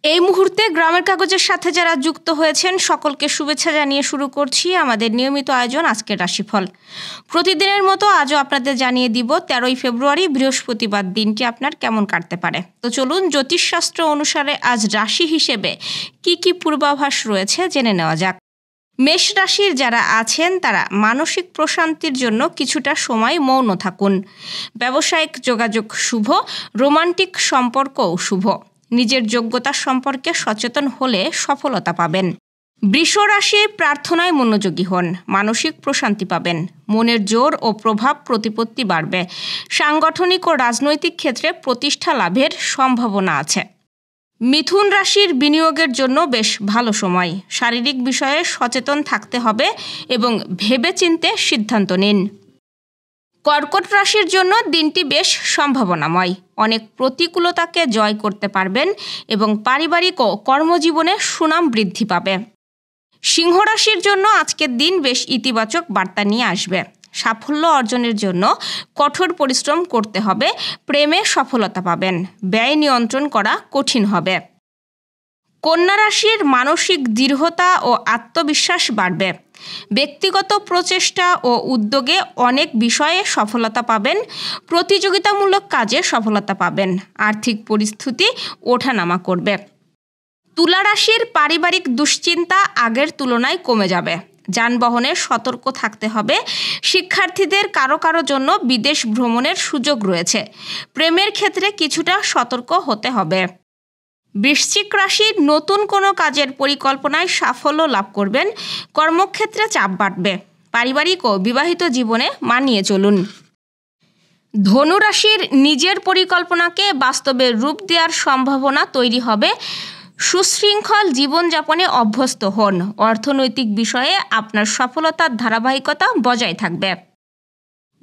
এই মুহূর্তে গ্রামের কাগজের সাথে যারা যুক্ত হয়েছেন সকলকে শুভেচ্ছা জানিয়ে শুরু করছি আমাদের নিয়মিত আয়োজন আজকের রাশিফল। প্রতিদিনের মতো আজও আপনাদের জানিয়ে দিব 13ই ফেব্রুয়ারি বৃহস্পতিবার দিনটি আপনার কেমন কাটতে পারে। তো চলুন জ্যোতিষশাস্ত্র অনুসারে আজ রাশি হিসেবে কি পূর্বাভাস রয়েছে জেনে নেওয়া যাক। মেষ রাশির যারা আছেন তারা মানসিক প্রশান্তির জন্য কিছুটা সময় মৌন থাকুন। ব্যবসায়িক যোগাযোগ শুভ, রোমান্টিক সম্পর্কও শুভ। নিজের যোগ্যতা সম্পর্কে সচেতন হলে সফলতা পাবেন। বৃষ রাশি প্রার্থনায় মনোযোগী হন, মানসিক প্রশান্তি পাবেন। মনের জোর ও প্রভাব প্রতিপত্তি বাড়বে। সাংগঠনিক ও রাজনৈতিক ক্ষেত্রে প্রতিষ্ঠা লাভের সম্ভাবনা আছে। মিথুন রাশির বিনিয়োগের জন্য বেশ ভালো সময়। শারীরিক বিষয়ে সচেতন থাকতে হবে এবং ভেবেচিন্তে সিদ্ধান্ত নিন। কর্কট রাশির জন্য দিনটি বেশ সম্ভাবনাময়। অনেক প্রতিকূলতাকে জয় করতে পারবেন এবং পারিবারিক ও কর্মজীবনে সুনাম বৃদ্ধি পাবে। সিংহ রাশির জন্য আজকের দিন বেশ ইতিবাচক বার্তা নিয়ে আসবে। সাফল্য অর্জনের জন্য কঠোর পরিশ্রম করতে হবে। প্রেমে সফলতা পাবেন। ব্যয় নিয়ন্ত্রণ করা কঠিন হবে। কন্যা রাশির মানসিক দৃঢ়তা ও আত্মবিশ্বাস বাড়বে। ব্যক্তিগত প্রচেষ্টা ও উদ্যোগে অনেক বিষয়ে সফলতা পাবেন। প্রতিযোগিতামূলক কাজে সফলতা পাবেন। আর্থিক পরিস্থিতি ওঠানামা করবে। তুলা রাশির পারিবারিক দুশ্চিন্তা আগের তুলনায় কমে যাবে। যানবাহনে সতর্ক থাকতে হবে। শিক্ষার্থীদের কারো জন্য বিদেশ ভ্রমণের সুযোগ রয়েছে। প্রেমের ক্ষেত্রে কিছুটা সতর্ক হতে হবে। বৃশ্চিক রাশির নতুন কোনো কাজের পরিকল্পনায় সাফল্য লাভ করবেন। কর্মক্ষেত্রে চাপ বাড়বে। পারিবারিক ও বিবাহিত জীবনে মানিয়ে চলুন। ধনু রাশির নিজের পরিকল্পনাকে বাস্তবে রূপ দেওয়ার সম্ভাবনা তৈরি হবে। সুশৃঙ্খল জীবনযাপনে অভ্যস্ত হন। অর্থনৈতিক বিষয়ে আপনার সফলতার ধারাবাহিকতা বজায় থাকবে।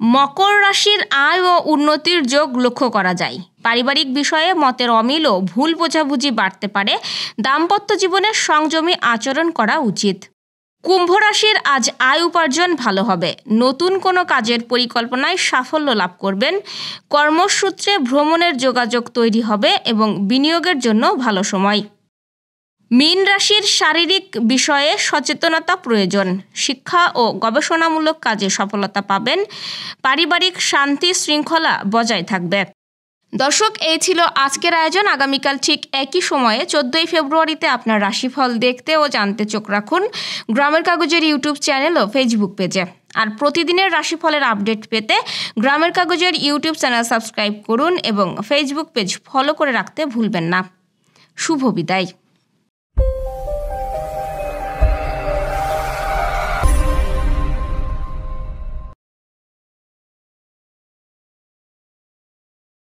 মকর রাশির আয় ও উন্নতির যোগ লক্ষ্য করা যায়। পারিবারিক বিষয়ে মতের অমিল ও ভুল বোঝাবুঝি বাড়তে পারে। দাম্পত্য জীবনে সংযমী আচরণ করা উচিত। কুম্ভ রাশির আজ আয় উপার্জন ভালো হবে। নতুন কোনো কাজের পরিকল্পনায় সাফল্য লাভ করবেন। কর্মসূত্রে ভ্রমণের যোগাযোগ তৈরি হবে এবং বিনিয়োগের জন্য ভালো সময়। মীন রাশির শারীরিক বিষয়ে সচেতনতা প্রয়োজন। শিক্ষা ও গবেষণামূলক কাজে সফলতা পাবেন। পারিবারিক শান্তি শৃঙ্খলা বজায় থাকবে। দর্শক, এই ছিল আজকের আয়োজন। আগামীকাল ঠিক একই সময়ে 14ই ফেব্রুয়ারিতে আপনার রাশিফল দেখতে ও জানতে চোখ রাখুন গ্রামের কাগজের ইউটিউব চ্যানেল ও ফেসবুক পেজে। আর প্রতিদিনের রাশিফলের আপডেট পেতে গ্রামের কাগজের ইউটিউব চ্যানেল সাবস্ক্রাইব করুন এবং ফেসবুক পেজ ফলো করে রাখতে ভুলবেন না। শুভ বিদায়।